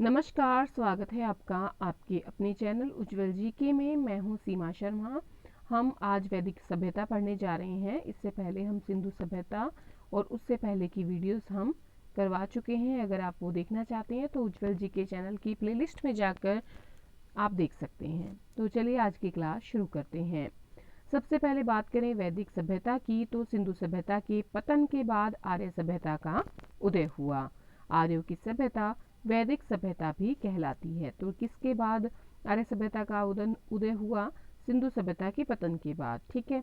नमस्कार, स्वागत है आपका आपके अपने चैनल उज्जवल जीके में। मैं हूं सीमा शर्मा। हम आज वैदिक सभ्यता पढ़ने जा रहे हैं। इससे पहले हम सिंधु सभ्यता और उससे पहले की वीडियोस हम करवा चुके हैं। अगर आप वो देखना चाहते हैं तो उज्जवल जीके चैनल की प्लेलिस्ट में जाकर आप देख सकते हैं। तो चलिए आज की क्लास शुरू करते हैं। सबसे पहले बात करें वैदिक सभ्यता की, तो सिंधु सभ्यता के पतन के बाद आर्य सभ्यता का उदय हुआ। आर्यों की सभ्यता वैदिक सभ्यता भी कहलाती है। तो किसके बाद आर्य सभ्यता का उदय हुआ? सिंधु सभ्यता के पतन के बाद। ठीक है।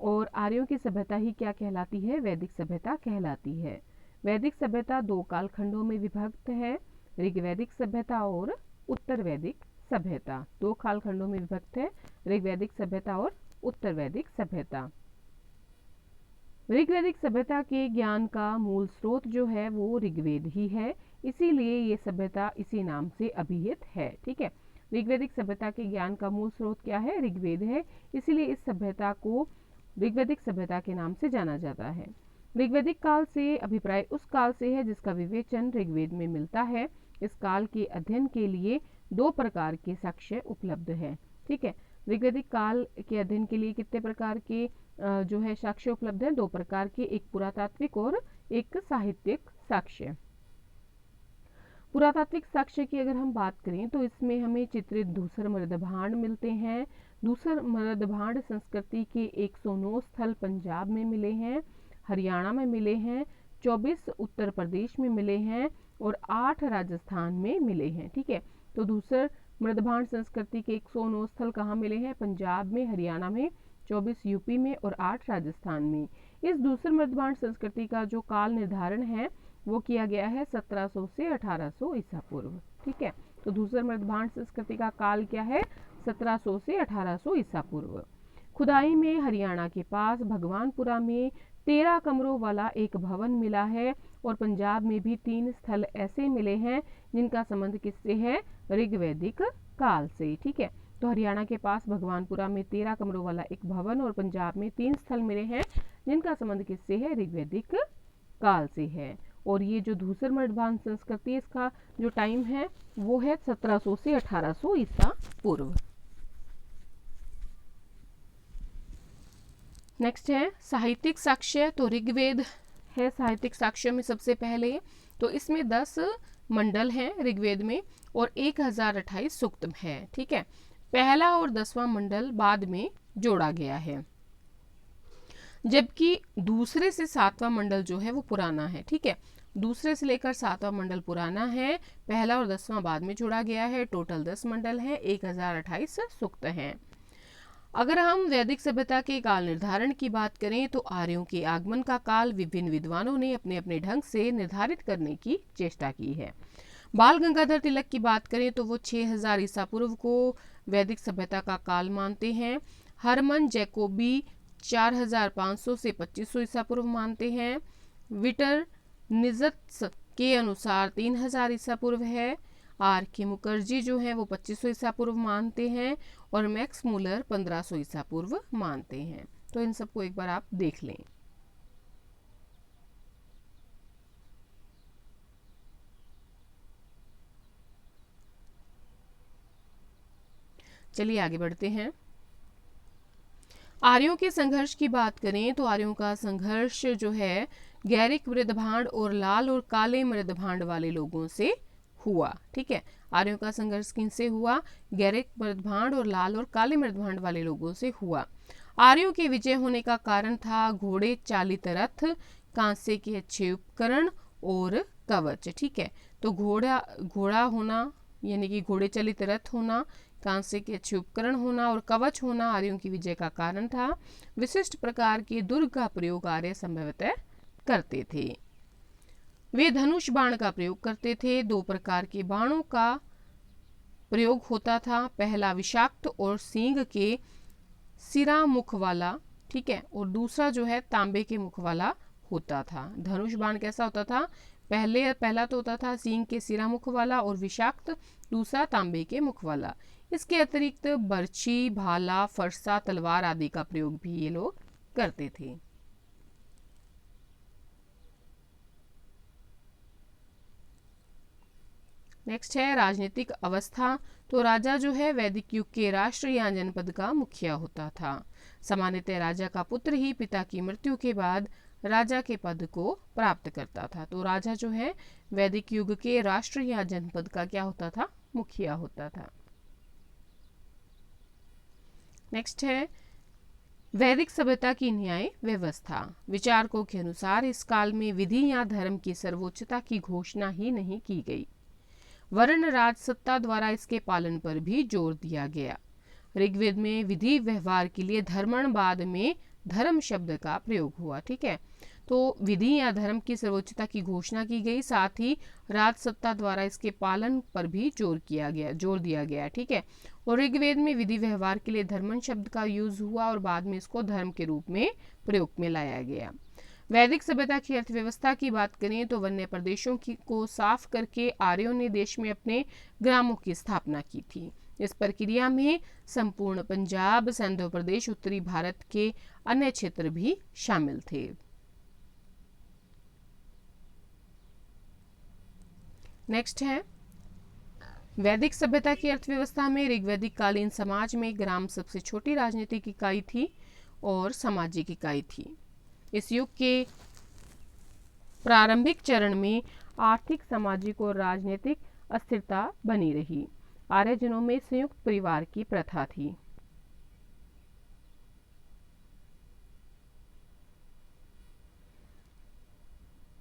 और आर्यों की सभ्यता ही क्या कहलाती है? वैदिक सभ्यता कहलाती है। वैदिक सभ्यता दो कालखंडों में विभक्त है, ऋग्वैदिक सभ्यता और उत्तर वैदिक सभ्यता। दो कालखंडों में विभक्त है, ऋग्वैदिक सभ्यता और उत्तर वैदिक सभ्यता। ऋग्वैदिक सभ्यता के ज्ञान का मूल स्रोत जो है वो ऋग्वेद ही है, इसीलिए ये सभ्यता इसी नाम से अभिहित है। ठीक है। ऋग्वैदिक सभ्यता के ज्ञान का मूल स्रोत क्या है? ऋग्वेद है, इसीलिए इस सभ्यता को ऋग्वैदिक सभ्यता के नाम से जाना जाता है। ऋग्वैदिक काल से अभिप्राय उस काल से है जिसका विवेचन ऋग्वेद में मिलता है। इस काल के अध्ययन के लिए दो प्रकार के साक्ष्य उपलब्ध है। ठीक है। ऋग्वैदिक काल के अध्ययन के लिए कितने प्रकार के जो है साक्ष्य उपलब्ध है? दो प्रकार के, एक पुरातात्विक और एक साहित्यिक साक्ष्य। पुरातात्विक साक्ष्य की अगर हम बात करें तो इसमें हमें चित्रित धूसर मृदभांड मिलते हैं। धूसर मृदभांड संस्कृति के 109 स्थल पंजाब में मिले हैं, हरियाणा में मिले हैं, 24 उत्तर प्रदेश में मिले हैं और 8 राजस्थान में मिले हैं। ठीक है। तो धूसर मृदभांड संस्कृति के 109 स्थल कहाँ मिले हैं? पंजाब में, हरियाणा में, 24 यूपी में और 8 राजस्थान में। इस धूसर मृदभांड संस्कृति का जो काल निर्धारण है वो किया गया है 1700 से 1800 ईसा पूर्व। ठीक है। तो धूसर मृदभांड संस्कृति का काल क्या है? 1700 से 1800 ईसा पूर्व। खुदाई में हरियाणा के पास भगवानपुरा में 13 कमरों वाला एक भवन मिला है और पंजाब में भी 3 स्थल ऐसे मिले हैं जिनका संबंध किससे है? ऋग्वैदिक काल से। ठीक है। तो हरियाणा के पास भगवानपुरा में 13 कमरों वाला एक भवन और पंजाब में 3 स्थल मिले हैं जिनका संबंध किससे है? ऋग्वैदिक काल से है। और ये जो धूसर मृदभांड संस्कृति, इसका जो टाइम है वो है 1700 से 1800 ईसा पूर्व। नेक्स्ट है साहित्यिक साक्ष्य। तो ऋग्वेद है साहित्यिक साक्ष्य में सबसे पहले। तो इसमें 10 मंडल हैं ऋग्वेद में और 1028 सूक्त है। ठीक है। पहला और 10वां मंडल बाद में जोड़ा गया है, जबकि दूसरे से 7वां मंडल जो है वो पुराना है। ठीक है। दूसरे से लेकर 7वां मंडल पुराना है, पहला और 10वां बाद में जोड़ा गया है। टोटल 10 मंडल हैं, 1028 सूक्त हैं। अगर हम वैदिक सभ्यता के काल निर्धारण की बात करें तो आर्यों के आगमन का काल विभिन्न विद्वानों ने अपने अपने ढंग से निर्धारित करने की चेष्टा की है। बाल गंगाधर तिलक की बात करें तो वो 6000 ईसा पूर्व को वैदिक सभ्यता का काल मानते हैं। हरमन जैकोबी 4500 से 2500 ईसा पूर्व मानते हैं। विटर निजत्स के अनुसार 3000 ईसा पूर्व है। आर के मुखर्जी जो है वो 2500 ईसा पूर्व मानते हैं और मैक्स मूलर 1500 ईसा पूर्व मानते हैं। तो इन सबको एक बार आप देख लें। चलिए आगे बढ़ते हैं। आर्यों के संघर्ष की बात करें तो आर्यों का संघर्ष जो है गैरिक मृदभांड और लाल और काले मृदभांड वाले लोगों से हुआ। ठीक है। आर्यों का संघर्ष किनसे हुआ? गैरिक मृदभांड और लाल और काले मृदभांड वाले लोगों से हुआ। आर्यों के विजय होने का कारण था घोड़े चालित रथ, कांसे के अच्छे उपकरण और कवच। ठीक है। तो घोड़ा होना यानी कि घोड़े चलित रथ होना, कांसे के अच्छे उपकरण होना और कवच होना आर्यों की विजय का कारण था। विशिष्ट प्रकार के दुर्ग का प्रयोग आर्य संभवतः करते थे। वे धनुष बाण का प्रयोग करते थे। 2 प्रकार के बाणों का प्रयोग होता था, पहला विषाक्त और सींग के सिरा मुख वाला। ठीक है। और दूसरा जो है तांबे के मुख वाला होता था। धनुष बाण कैसा होता था? पहला तो होता था सींग के सिरा मुख वाला और विषाक्त, दूसरा तांबे के मुख वाला। इसके अतिरिक्त बर्छी, भाला, फरसा, तलवार आदि का प्रयोग भी ये लोग करते थे। नेक्स्ट है राजनीतिक अवस्था। तो राजा जो है वैदिक युग के राष्ट्र या जनपद का मुखिया होता था। सामान्यतः राजा का पुत्र ही पिता की मृत्यु के बाद राजा के पद को प्राप्त करता था। तो राजा जो है वैदिक युग के राष्ट्र या जनपद का क्या होता था, मुखिया होता था। नेक्स्ट है वैदिक सभ्यता की न्याय व्यवस्था। विचारकों के अनुसार इस काल में विधि या धर्म की सर्वोच्चता की घोषणा ही नहीं की गई, वर्ण राज सत्ता द्वारा इसके पालन पर भी जोर दिया गया। ऋग्वेद में विधि व्यवहार के लिए धर्मण, बाद में धर्म शब्द का प्रयोग हुआ। ठीक है, तो विधि या धर्म की सर्वोच्चता की घोषणा की गई, साथ ही राज सत्ता द्वारा इसके पालन पर भी जोर दिया गया। ठीक है, और ऋग्वेद में विधि व्यवहार के लिए धर्मण शब्द का यूज हुआ और बाद में इसको धर्म के रूप में प्रयोग में लाया गया। वैदिक सभ्यता की अर्थव्यवस्था की बात करें तो वन्य प्रदेशों को साफ करके आर्यों ने देश में अपने ग्रामों की स्थापना की थी। इस प्रक्रिया में संपूर्ण पंजाब, सिंध प्रदेश, उत्तरी भारत के अन्य क्षेत्र भी शामिल थे। नेक्स्ट है वैदिक सभ्यता की अर्थव्यवस्था में ऋग्वैदिक कालीन समाज में ग्राम सबसे छोटी राजनीतिक इकाई थी और सामाजिक इकाई थी। इस युग के प्रारंभिक चरण में आर्थिक, सामाजिक और राजनीतिक अस्थिरता बनी रही। आर्यजनों में संयुक्त परिवार की प्रथा थी।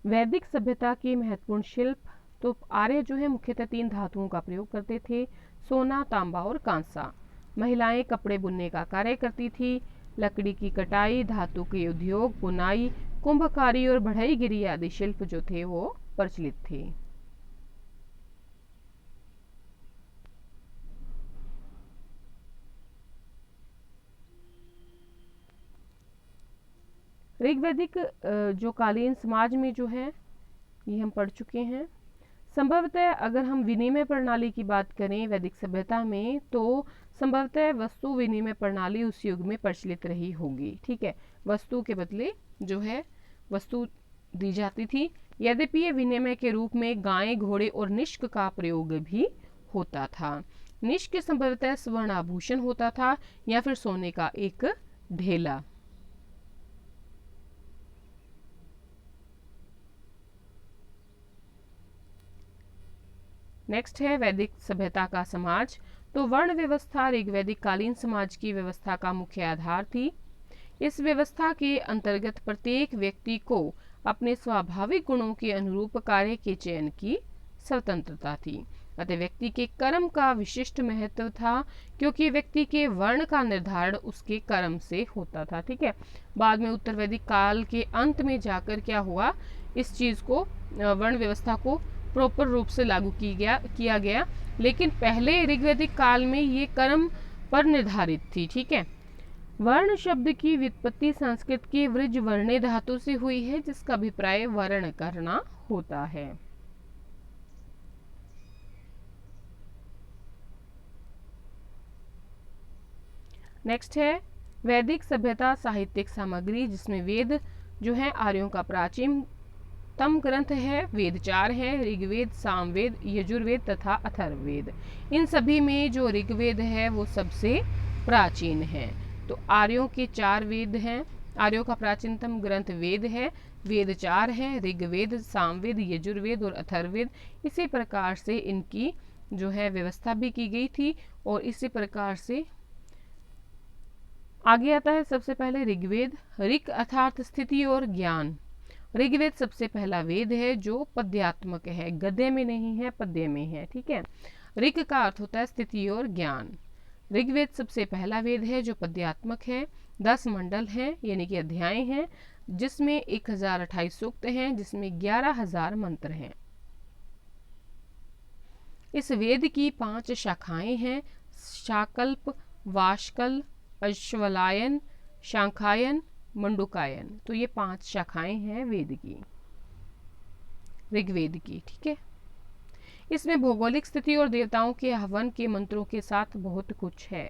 वैदिक सभ्यता के महत्वपूर्ण शिल्प। तो आर्य जो है मुख्यतः 3 धातुओं का प्रयोग करते थे, सोना, तांबा और कांसा। महिलाएं कपड़े बुनने का कार्य करती थी। लकड़ी की कटाई, धातु के उद्योग, बुनाई, कुंभकारी और बढ़ईगिरी आदि शिल्प जो थे वो प्रचलित थे। ऋग्वैदिक जो कालीन समाज में जो है ये हम पढ़ चुके हैं। संभवतः अगर हम विनिमय प्रणाली की बात करें वैदिक सभ्यता में, तो संभवतः वस्तु विनिमय प्रणाली उस युग में प्रचलित रही होगी। ठीक है, वस्तु के बदले जो है वस्तु दी जाती थी। यद्यपि ये विनिमय के रूप में गाय, घोड़े और निष्क का प्रयोग भी होता था। निष्क संभवतः स्वर्ण आभूषण होता था या फिर सोने का एक ढेला। नेक्स्ट है वैदिक सभ्यता का समाज। तो वर्ण व्यवस्था ऋग्वैदिक कालीन समाज की व्यवस्था का मुख्य आधार थी। इस व्यवस्था के अंतर्गत प्रत्येक व्यक्ति को अपने स्वाभाविक गुणों के अनुरूप कार्य के चयन की स्वतंत्रता थी। अतः व्यक्ति के कर्म का विशिष्ट महत्व था, क्योंकि व्यक्ति के वर्ण का निर्धारण उसके कर्म से होता था। ठीक है, बाद में उत्तर वैदिक काल के अंत में जाकर क्या हुआ, इस चीज को, वर्ण व्यवस्था को प्रॉपर रूप से लागू किया गया, लेकिन पहले ऋग्वैदिक काल में ये कर्म पर निर्धारित थी। ठीक है, वर्ण शब्द की व्युत्पत्ति संस्कृत के वृज वर्णे धातु से हुई है, जिसका अभिप्राय वर्ण करना होता है। नेक्स्ट है वैदिक सभ्यता साहित्यिक सामग्री, जिसमें वेद जो है आर्यों का प्राचीनतम ग्रंथ है। वेद 4 हैं, ऋग्वेद, सामवेद, यजुर्वेद तथा अथर्ववेद। इन सभी में जो ऋग्वेद है वो सबसे प्राचीन है। तो आर्यों के 4 वेद हैं। आर्यों का प्राचीनतम ग्रंथ वेद है। वेद 4 हैं, ऋग्वेद, सामवेद, यजुर्वेद और अथर्ववेद। इसी प्रकार से इनकी जो है व्यवस्था भी की गई थी और इसी प्रकार से आगे आता है सबसे पहले ऋग्वेद। ऋक अर्थात स्थिति और ज्ञान। ऋग्वेद सबसे पहला वेद है जो पद्यात्मक है, गद्य में नहीं है, पद्य में है। ठीक है, ऋक का अर्थ होता है स्थिति और ज्ञान। ऋग्वेद सबसे पहला वेद है जो पद्यात्मक है। 10 मंडल हैं यानी कि अध्याय हैं, जिसमें 1028 सूक्त हैं, जिसमें 11,000 मंत्र हैं। इस वेद की 5 शाखाएं हैं, शाकल्प, वाशकल, अश्वलायन, शांखायन, मंडुकायन। तो ये 5 शाखाएं हैं वेद की, ऋग्वेद की। ठीक है, इसमें भौगोलिक स्थिति और देवताओं के हवन के मंत्रों के साथ बहुत कुछ है।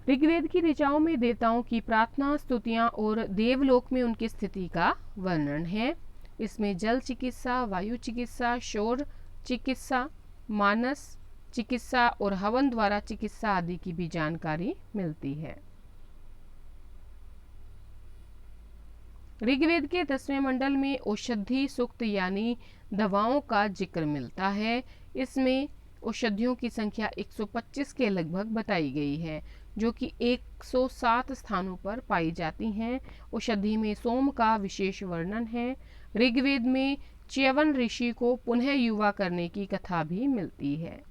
ऋग्वेद की ऋचाओं में देवताओं की प्रार्थना, स्तुतियां और देवलोक में उनकी स्थिति का वर्णन है। इसमें जल चिकित्सा, वायु चिकित्सा, शौर चिकित्सा, मानस चिकित्सा और हवन द्वारा चिकित्सा आदि की भी जानकारी मिलती है। ऋग्वेद के 10वें मंडल में औषधि सूक्त यानी दवाओं का जिक्र मिलता है। इसमें औषधियों की संख्या 125 के लगभग बताई गई है, जो कि 107 स्थानों पर पाई जाती हैं। औषधि में सोम का विशेष वर्णन है। ऋग्वेद में च्यवन ऋषि को पुनः युवा करने की कथा भी मिलती है।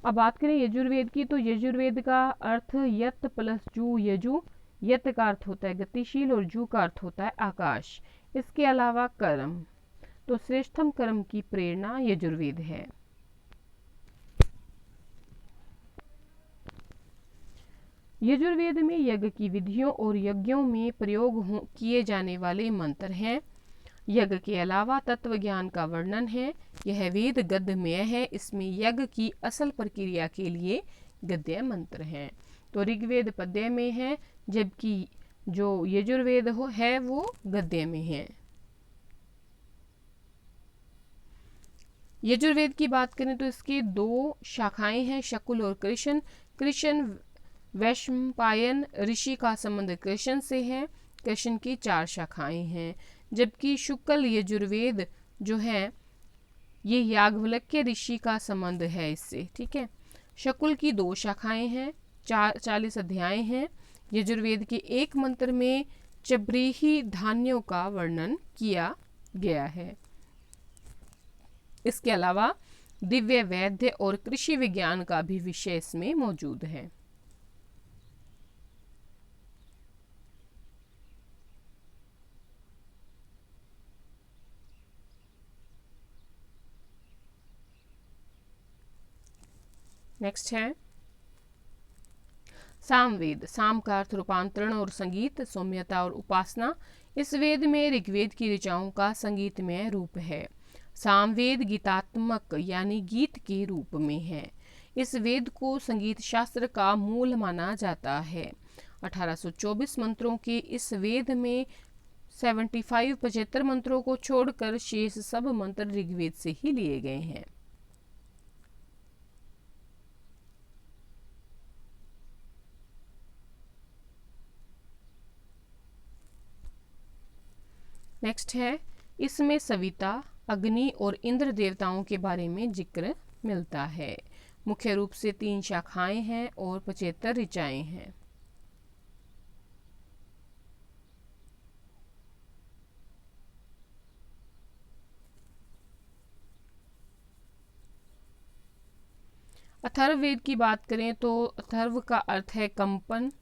अब बात करें यजुर्वेद की, तो यजुर्वेद का अर्थ यत प्लस जू यजु। यत का अर्थ होता है गतिशील और जू का अर्थ होता है आकाश। इसके अलावा कर्म, तो श्रेष्ठतम कर्म की प्रेरणा यजुर्वेद है। यजुर्वेद में यज्ञ की विधियों और यज्ञों में प्रयोग किए जाने वाले मंत्र हैं। यज्ञ के अलावा तत्व ज्ञान का वर्णन है। यह वेद गद्यमय है। इसमें यज्ञ की असल प्रक्रिया के लिए गद्य मंत्र हैं। तो ऋग्वेद पद्य में है, जबकि जो यजुर्वेद है वो गद्य में है। यजुर्वेद की बात करें तो इसकी 2 शाखाएं हैं, शकुल और कृष्ण। कृष्ण वैशंपायन ऋषि का संबंध कृष्ण से है। कृष्ण की 4 शाखाएं हैं, जबकि शुक्ल यजुर्वेद जो है ये याज्ञवल्क्य ऋषि का संबंध है इससे। ठीक है, शकुल की 2 शाखाएं हैं, 40 अध्याय हैं। यजुर्वेद के एक मंत्र में चब्रीही धान्यों का वर्णन किया गया है। इसके अलावा दिव्य वैद्य और कृषि विज्ञान का भी विषय इसमें मौजूद है। नेक्स्ट है सामवेद। साम का अर्थ रूपांतरण और संगीत, सौम्यता और उपासना। इस वेद में ऋग्वेद की ऋचाओं का संगीतमय रूप है। सामवेद गीतात्मक यानी गीत के रूप में है। इस वेद को संगीत शास्त्र का मूल माना जाता है। 1824 मंत्रों के इस वेद में 75 मंत्रों को छोड़कर शेष सब मंत्र ऋग्वेद से ही लिए गए हैं। नेक्स्ट है, इसमें सविता, अग्नि और इंद्र देवताओं के बारे में जिक्र मिलता है। मुख्य रूप से 3 शाखाएं हैं और 75 ऋचाएं हैं। अथर्ववेद की बात करें तो अथर्व का अर्थ है कंपन,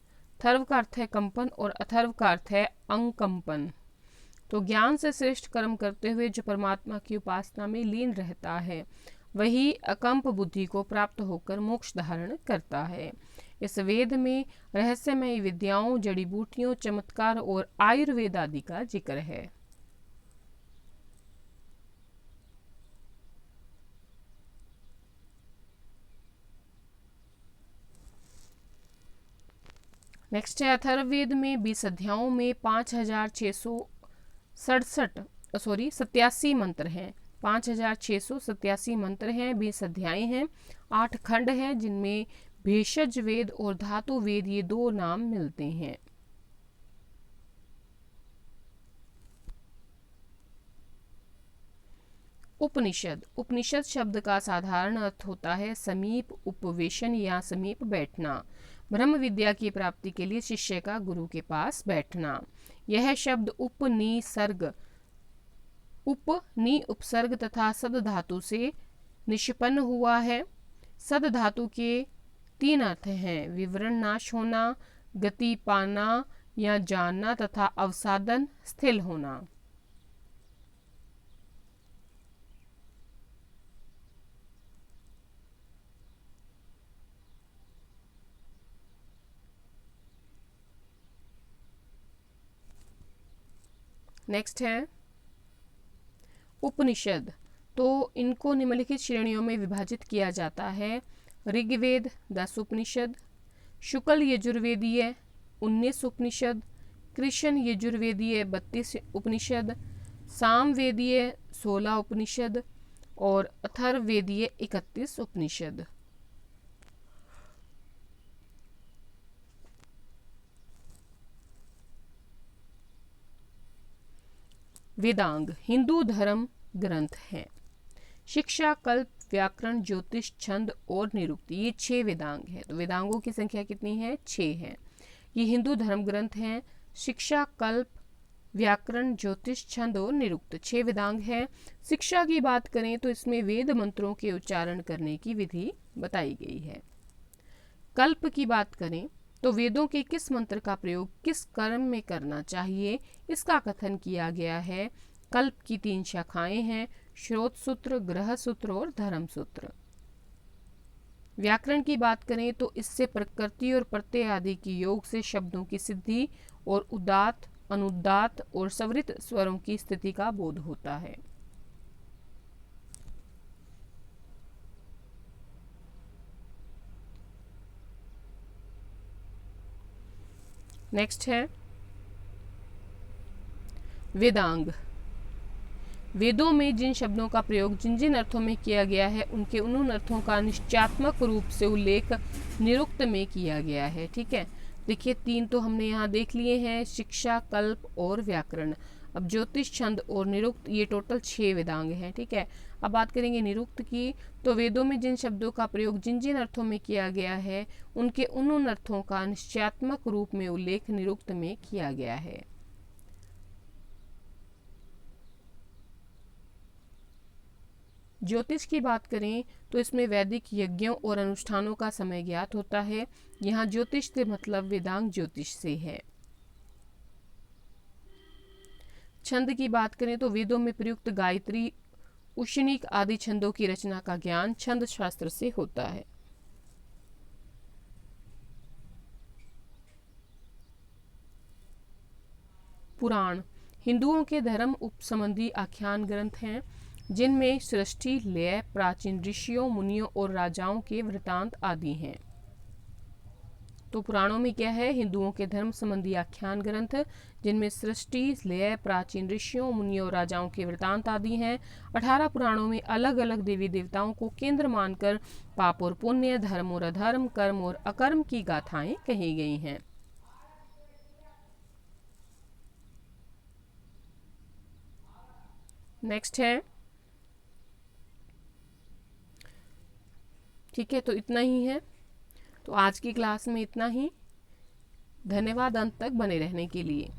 थर्व का अर्थ है कंपन और अथर्व का अर्थ है अंकंपन। तो ज्ञान से श्रेष्ठ कर्म करते हुए जो परमात्मा की उपासना में लीन रहता है, वही अकंप बुद्धि को प्राप्त होकर मोक्ष धारण करता है। इस वेद में रहस्यमय विद्याओं, जड़ी बूटियों, चमत्कार और आयुर्वेद आदि का जिक्र है। नेक्स्ट है अथर्ववेद में 20 अध्यायों में 87 मंत्र हैं। 5687 मंत्र हैं, 20 अध्याय हैं, 8 खंड हैं, जिनमें भेषज वेद और धातु वेद ये 2 नाम मिलते हैं। उपनिषद। उपनिषद शब्द का साधारण अर्थ होता है समीप उपवेशन या समीप बैठना। ब्रह्म विद्या की प्राप्ति के लिए शिष्य का गुरु के पास बैठना। यह शब्द उपसर्ग तथा सद धातु से निष्पन्न हुआ है। सद धातु के 3 अर्थ हैं, विवरण नाश होना, गति पाना या जानना तथा अवसादन स्थिर होना। नेक्स्ट है उपनिषद। तो इनको निम्नलिखित श्रेणियों में विभाजित किया जाता है। ऋग्वेद 10 उपनिषद, शुक्ल यजुर्वेदीय 19 उपनिषद, कृष्ण यजुर्वेदीय 32 उपनिषद, सामवेदीय 16 उपनिषद और अथर्ववेदीय 31 उपनिषद। वेदांग हिंदू धर्म ग्रंथ हैं। शिक्षा, कल्प, व्याकरण, ज्योतिष, छंद और निरुक्त, ये 6 वेदांग हैं। तो वेदांगों की संख्या कितनी है? 6 है। ये हिंदू धर्म ग्रंथ हैं। शिक्षा, कल्प, व्याकरण, ज्योतिष, छंद और निरुक्त 6 वेदांग हैं। शिक्षा की बात करें तो इसमें वेद मंत्रों के उच्चारण करने की विधि बताई गई है। कल्प की बात करें तो वेदों के किस मंत्र का प्रयोग किस कर्म में करना चाहिए, इसका कथन किया गया है। कल्प की 3 शाखाएं हैं, श्रोत सूत्र, ग्रह सूत्र और धर्म सूत्र। व्याकरण की बात करें तो इससे प्रकृति और प्रत्यय आदि की योग से शब्दों की सिद्धि और उदात्त, अनुदात्त और स्वरित स्वरों की स्थिति का बोध होता है। नेक्स्ट है वेदांग। वेदों में जिन शब्दों का प्रयोग जिन जिन अर्थों में किया गया है उनके उन अर्थों का निश्चयात्मक रूप से उल्लेख निरुक्त में किया गया है। ठीक है, देखिए 3 तो हमने यहाँ देख लिए हैं, शिक्षा, कल्प और व्याकरण। अब ज्योतिष, छंद और निरुक्त, ये टोटल 6 वेदांग हैं। ठीक है, अब बात करेंगे निरुक्त की। तो वेदों में जिन शब्दों का प्रयोग जिन जिन अर्थों में किया गया है उनके उन अर्थों का निश्चयात्मक रूप में उल्लेख निरुक्त में किया गया है। ज्योतिष की बात करें तो इसमें वैदिक यज्ञों और अनुष्ठानों का समय ज्ञात होता है। यहाँ ज्योतिष से मतलब वेदांग ज्योतिष से है। छंद की बात करें तो वेदों में प्रयुक्त गायत्री, उशनिक आदि छंदों की रचना का ज्ञान छंद शास्त्र से होता है। पुराण हिंदुओं के धर्म उपसंबंधी आख्यान ग्रंथ हैं जिनमें सृष्टि, लय, प्राचीन ऋषियों, मुनियों और राजाओं के वृतांत आदि हैं। तो पुराणों में क्या है? हिंदुओं के धर्म संबंधी आख्यान ग्रंथ जिनमें सृष्टि, लय, प्राचीन ऋषियों, मुनियों और राजाओं के वृतांत आदि हैं। 18 पुराणों में अलग अलग देवी देवताओं को केंद्र मानकर पाप और पुण्य, धर्म और अधर्म, कर्म और अकर्म की गाथाएं कही गई हैं। नेक्स्ट है, ठीक है, तो इतना ही है। तो आज की क्लास में इतना ही। धन्यवाद अंत तक बने रहने के लिए।